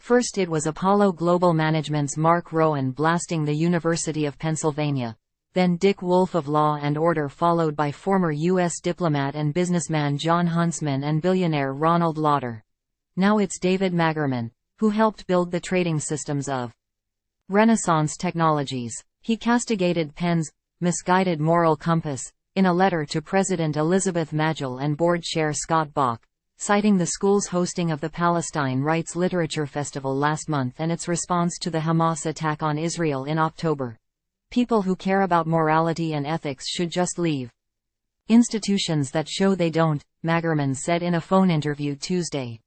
First it was Apollo Global Management's Marc Rowan blasting the University of Pennsylvania. Then Dick Wolf of Law and Order, followed by former U.S. diplomat and businessman Jon Huntsman and billionaire Ronald Lauder. Now it's David Magerman, who helped build the trading systems of Renaissance Technologies. He castigated Penn's misguided moral compass in a letter to President Elizabeth Magill and board chair Scott Bok, citing the school's hosting of the Palestine Writes Literature Festival last month and its response to the Hamas attack on Israel in October. People who care about morality and ethics should just leave institutions that show they don't, Magerman said in a phone interview Tuesday.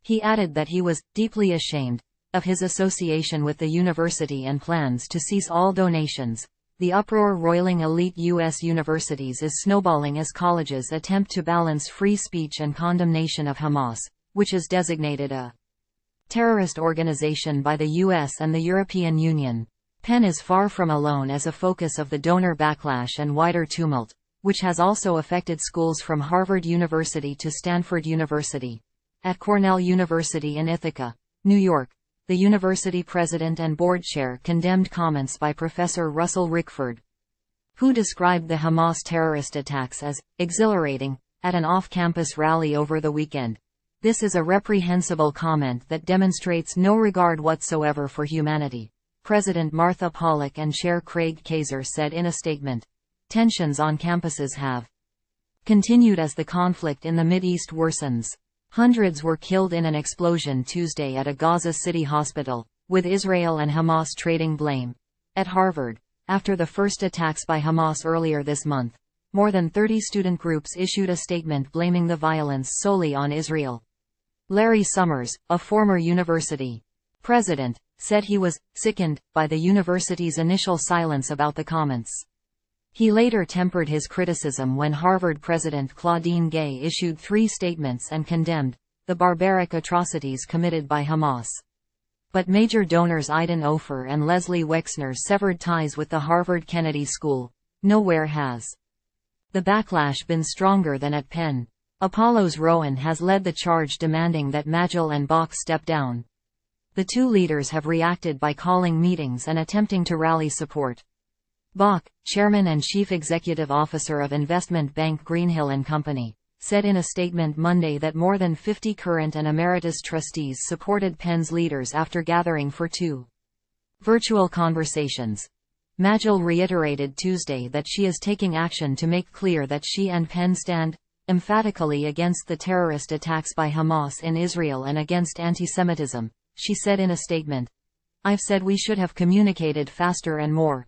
He added that he was deeply ashamed of his association with the university and plans to cease all donations. The uproar roiling elite U.S. universities is snowballing as colleges attempt to balance free speech and condemnation of Hamas, which is designated a terrorist organization by the U.S. and the European Union. Penn is far from alone as a focus of the donor backlash and wider tumult, which has also affected schools from Harvard University to Stanford University. At Cornell University in Ithaca, New York, the university president and board chair condemned comments by Professor Russell Rickford, who described the Hamas terrorist attacks as exhilarating, at an off-campus rally over the weekend. This is a reprehensible comment that demonstrates no regard whatsoever for humanity, President Martha Pollack and Chair Craig Kaiser said in a statement. Tensions on campuses have continued as the conflict in the Mideast worsens. Hundreds were killed in an explosion Tuesday at a Gaza City hospital, with Israel and Hamas trading blame. At Harvard, after the first attacks by Hamas earlier this month, more than 30 student groups issued a statement blaming the violence solely on Israel. Larry Summers, a former university president, said he was sickened by the university's initial silence about the comments. He later tempered his criticism when Harvard President Claudine Gay issued 3 statements and condemned the barbaric atrocities committed by Hamas. But major donors Aiden Ofer and Leslie Wexner severed ties with the Harvard Kennedy School. Nowhere has the backlash been stronger than at Penn. Apollo's Rowan has led the charge, demanding that Magill and Bok step down. The two leaders have reacted by calling meetings and attempting to rally support. Bok, chairman and chief executive officer of investment bank Greenhill & Company, said in a statement Monday that more than 50 current and emeritus trustees supported Penn's leaders after gathering for 2 virtual conversations. Magill reiterated Tuesday that she is taking action to make clear that she and Penn stand emphatically against the terrorist attacks by Hamas in Israel and against anti-Semitism. She said in a statement, "I've said we should have communicated faster and more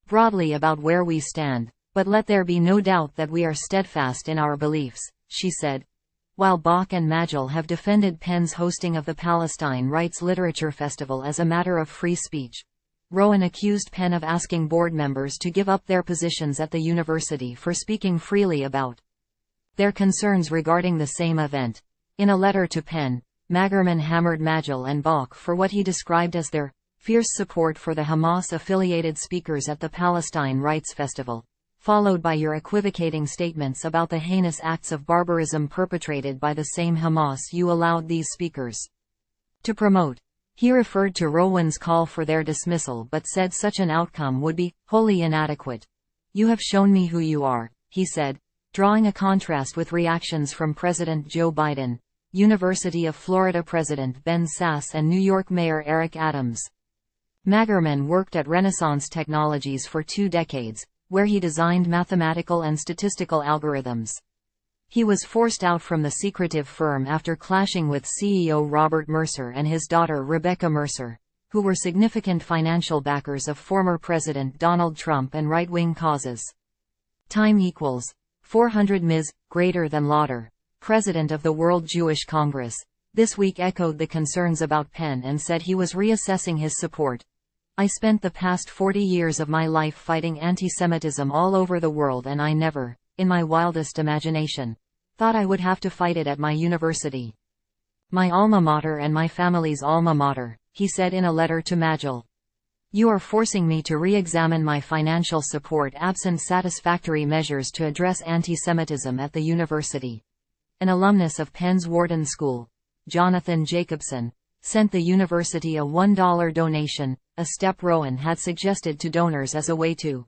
broadly about where we stand, but let there be no doubt that we are steadfast in our beliefs," she said. While Bok and Magill have defended Penn's hosting of the Palestine Writes Literature Festival as a matter of free speech, Rowan accused Penn of asking board members to give up their positions at the university for speaking freely about their concerns regarding the same event. In a letter to Penn, Magerman hammered Magill and Bok for what he described as their fierce support for the Hamas-affiliated speakers at the Palestine Writes Festival, followed by your equivocating statements about the heinous acts of barbarism perpetrated by the same Hamas you allowed these speakers to promote. He referred to Rowan's call for their dismissal but said such an outcome would be wholly inadequate. "You have shown me who you are," he said, drawing a contrast with reactions from President Joe Biden, University of Florida President Ben Sasse and New York Mayor Eric Adams. Magerman worked at Renaissance Technologies for 2 decades, where he designed mathematical and statistical algorithms. He was forced out from the secretive firm after clashing with CEO Robert Mercer and his daughter Rebecca Mercer, who were significant financial backers of former President Donald Trump and right-wing causes. Time equals 400 Ms. greater than Lauder, president of the World Jewish Congress, this week echoed the concerns about Penn and said he was reassessing his support. "I spent the past 40 years of my life fighting anti-Semitism all over the world, and I never, in my wildest imagination, thought I would have to fight it at my university. My alma mater and my family's alma mater," he said in a letter to Magill. "You are forcing me to re-examine my financial support absent satisfactory measures to address anti-Semitism at the university." An alumnus of Penn's Wharton School, Jonathan Jacobson, sent the university a $1 donation, a step Rowan had suggested to donors as a way to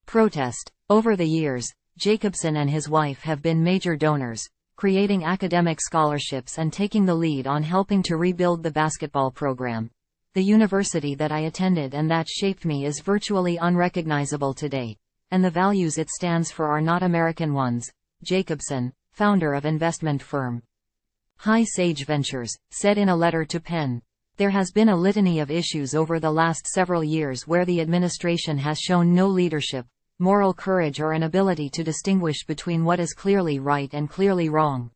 protest. Over the years, Jacobson and his wife have been major donors, creating academic scholarships and taking the lead on helping to rebuild the basketball program. The university that I attended and that shaped me is virtually unrecognizable today, and the values it stands for are not American ones. Jacobson, founder of investment firm High Sage Ventures, said in a letter to Penn. There has been a litany of issues over the last several years where the administration has shown no leadership, moral courage or an ability to distinguish between what is clearly right and clearly wrong.